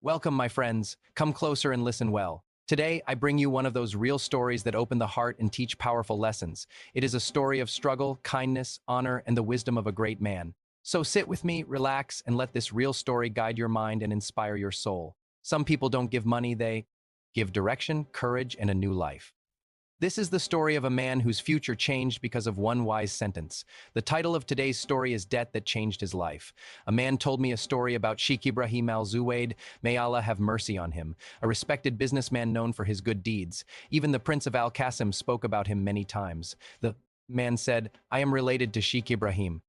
Welcome, my friends. Come closer and listen well. Today, I bring you one of those real stories that open the heart and teach powerful lessons. It is a story of struggle, kindness, honor, and the wisdom of a great man. So sit with me, relax, and let this real story guide your mind and inspire your soul. Some people don't give money, they give direction, courage, and a new life. This is the story of a man whose future changed because of one wise sentence. The title of today's story is Debt That Changed His Life. A man told me a story about Sheikh Ibrahim Al-Zuwaid, may Allah have mercy on him, a respected businessman known for his good deeds. Even the Prince of Al-Qasim spoke about him many times. The man said, I am related to Sheikh Ibrahim.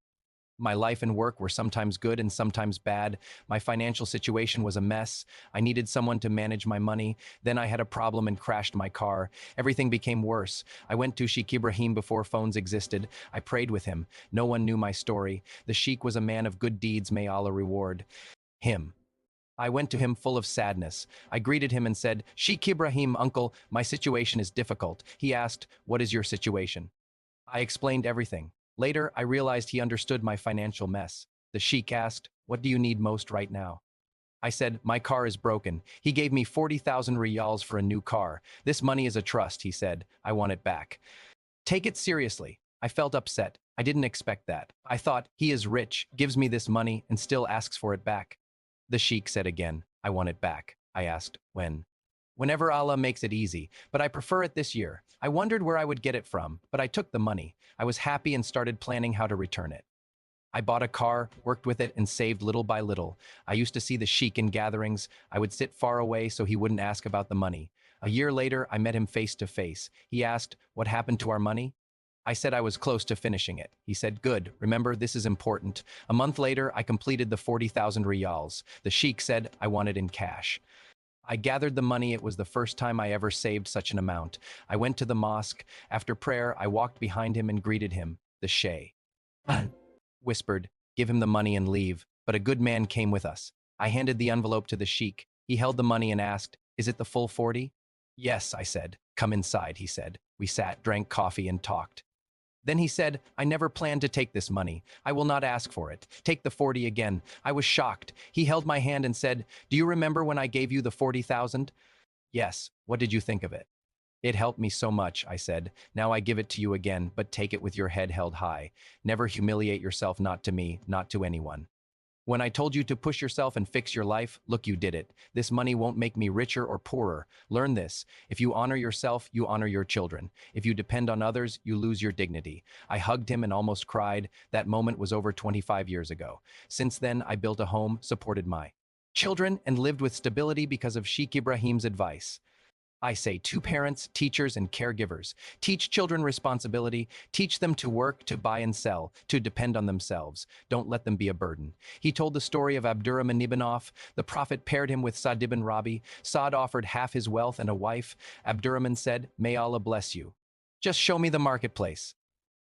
My life and work were sometimes good and sometimes bad. My financial situation was a mess. I needed someone to manage my money. Then I had a problem and crashed my car. Everything became worse. I went to Sheikh Ibrahim before phones existed. I prayed with him. No one knew my story. The Sheikh was a man of good deeds. May Allah reward him. I went to him full of sadness. I greeted him and said, Sheikh Ibrahim, uncle, my situation is difficult. He asked, what is your situation? I explained everything. Later, I realized he understood my financial mess. The sheikh asked, what do you need most right now? I said, my car is broken. He gave me 40,000 riyals for a new car. This money is a trust, he said. I want it back. Take it seriously. I felt upset. I didn't expect that. I thought, he is rich, gives me this money, and still asks for it back. The sheikh said again, I want it back. I asked, when? Whenever Allah makes it easy, but I prefer it this year. I wondered where I would get it from, but I took the money. I was happy and started planning how to return it. I bought a car, worked with it, and saved little by little. I used to see the sheikh in gatherings. I would sit far away so he wouldn't ask about the money. A year later, I met him face to face. He asked, what happened to our money? I said I was close to finishing it. He said, good, remember, this is important. A month later, I completed the 40,000 riyals. The sheikh said, I want it in cash. I gathered the money. It was the first time I ever saved such an amount. I went to the mosque. After prayer, I walked behind him and greeted him. The sheikh whispered, give him the money and leave. But a good man came with us. I handed the envelope to the sheikh. He held the money and asked, is it the full 40? Yes, I said. Come inside, he said. We sat, drank coffee, and talked. Then he said, I never planned to take this money. I will not ask for it. Take the 40 again. I was shocked. He held my hand and said, do you remember when I gave you the 40,000? Yes. What did you think of it? It helped me so much, I said. Now I give it to you again, but take it with your head held high. Never humiliate yourself, not to me, not to anyone. When I told you to push yourself and fix your life, look, you did it. This money won't make me richer or poorer. Learn this. If you honor yourself, you honor your children. If you depend on others, you lose your dignity. I hugged him and almost cried. That moment was over 25 years ago. Since then, I built a home, supported my children, and lived with stability because of Sheikh Ibrahim's advice. I say to parents, teachers, and caregivers, teach children responsibility, teach them to work, to buy and sell, to depend on themselves. Don't let them be a burden. He told the story of Abdurrahman ibn Auf. The Prophet paired him with Sa'd ibn Rabi. Sa'd offered half his wealth and a wife. Abdurrahman said, may Allah bless you. Just show me the marketplace.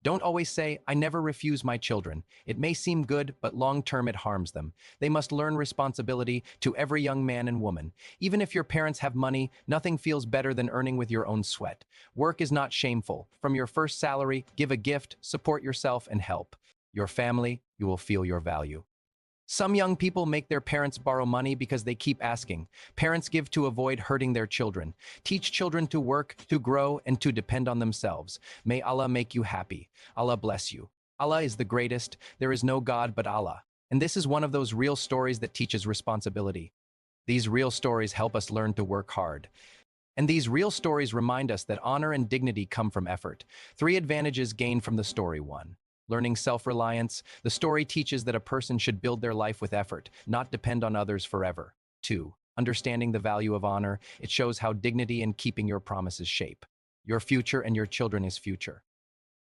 Don't always say, I never refuse my children. It may seem good, but long-term it harms them. They must learn responsibility to every young man and woman. Even if your parents have money, nothing feels better than earning with your own sweat. Work is not shameful. From your first salary, give a gift, support yourself, and help your family. You will feel your value. Some young people make their parents borrow money because they keep asking. Parents give to avoid hurting their children. Teach children to work, to grow, and to depend on themselves. May Allah make you happy. Allah bless you. Allah is the greatest. There is no God but Allah. And this is one of those real stories that teaches responsibility. These real stories help us learn to work hard. And these real stories remind us that honor and dignity come from effort. 3 advantages gained from the story. 1. Learning self-reliance. The story teaches that a person should build their life with effort, not depend on others forever. 2. Understanding the value of honor. It shows how dignity and keeping your promises shape your future and your children's future.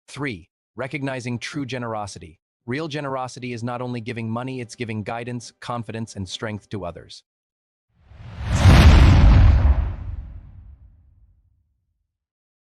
3. Recognizing true generosity. Real generosity is not only giving money, it's giving guidance, confidence, and strength to others.